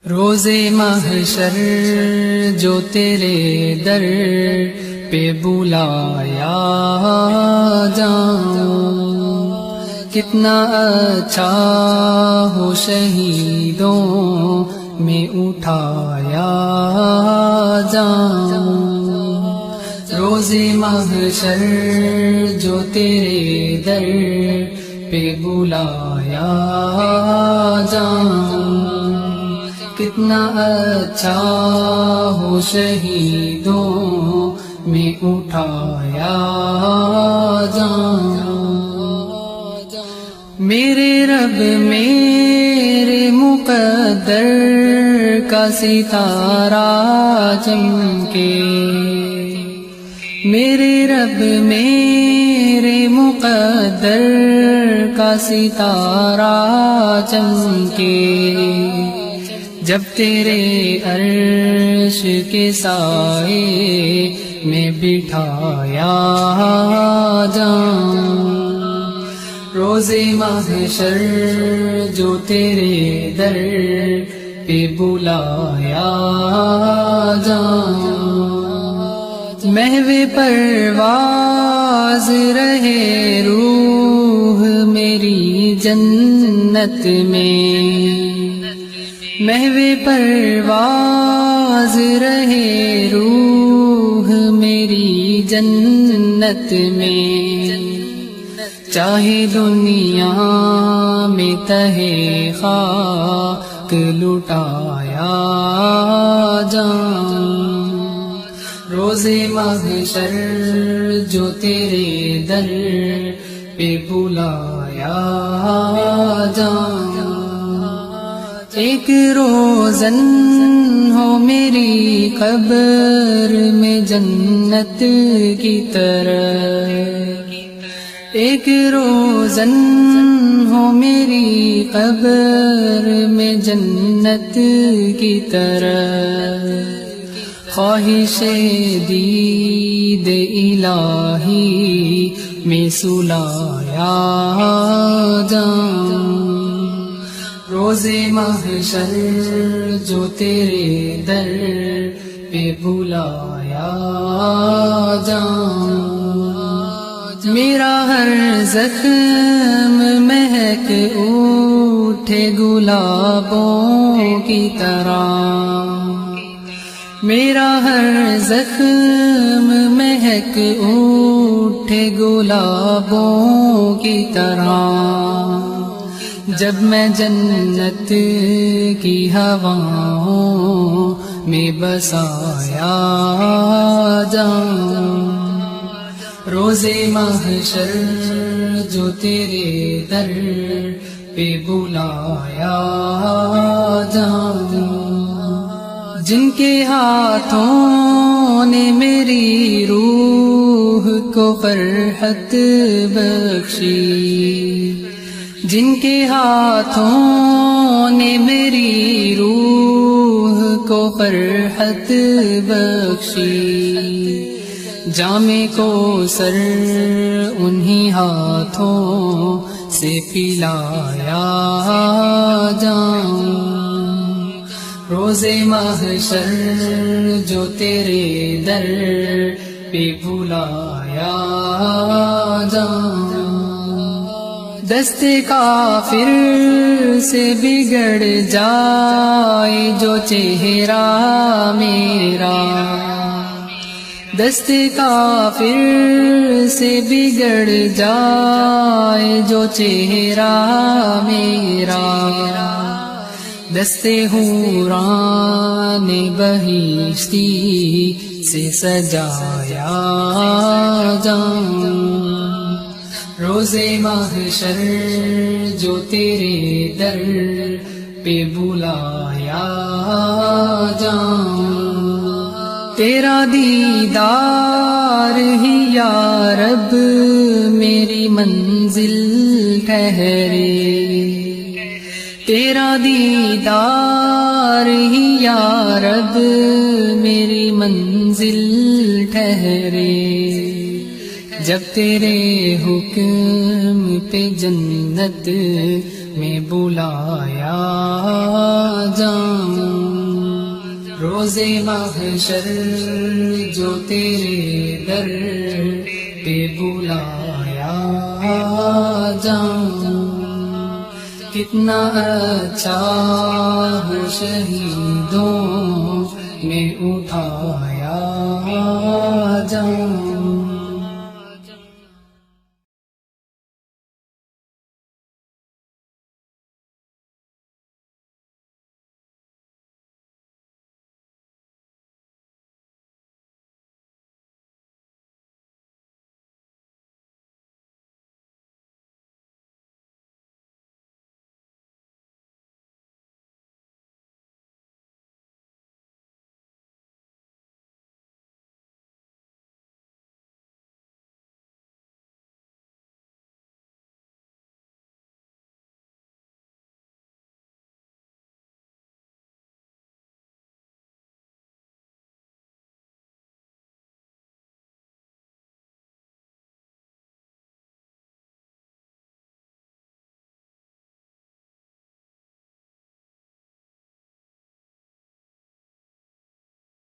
روز محشر جو تیرے در پہ بلایا جاؤں، کتنا اچھا ہو شہیدوں میں اٹھایا جاؤں۔ روز محشر جو تیرے در پہ بلایا جاؤں، کتنا اچھا ہو شہیدوں میں اٹھایا جاؤں۔ میرے رب میرے مقدر کا ستارہ چمکے، میرے رب میرے مقدر کا ستارہ چمکے، جب تیرے عرش کے سائے میں بٹھایا جاؤں۔ روز محشر جو تیرے در پہ بلایا جاؤں، محو پرواز رہے روح میری جنت میں، محو پرواز رہے روح میری جنت میں، چاہے دنیا میں تہے خاک لٹایا جاؤں۔ روز محشر جو تیرے در پہ بلایا جاؤں، ایک روزن ہو میری قبر میں جنت کی طرح، ایک روزن ہو میری قبر میں جنت کی طرح، خواہش دید الہی میں سلایا جاؤں۔ روز محشر جو تیرے در پہ بلایا جاؤں، میرا ہر زخم مہک اٹھے گلابوں کی طرح، میرا ہر زخم مہک اٹھے گلابوں کی طرح، جب میں جنت کی ہواؤں میں بسایا جاؤں۔ روز محشر جو تیرے در پہ بلایا جاؤں، جن کے ہاتھوں نے میری روح کو فرحت بخشی، جن کے ہاتھوں نے میری روح کو فرحت بخشی، جام کوثر انہی ہاتھوں سے پلایا جاؤں۔ روز محشر جو تیرے در پہ بلایا جاؤں، دست کافر سے بگڑ جائے جو چہرہ میرا، دست کافر سے بگڑ جائے جو چہرہ میرا، دست حوران بہشتی سے سجایا جاؤں۔ روز محشر جو تیرے در پہ بلایا جاؤں، تیرا دیدار ہی یا رب میری منزل ٹھہرے، تیرا دیدار ہی یا رب میری منزل ٹھہرے، جب تیرے حکم پہ جنت میں بلایا جاؤں. روز محشر جو تیرے در پہ بلایا جاؤں، کتنا اچھا ہو شہیدوں میں اٹھایا جاؤں۔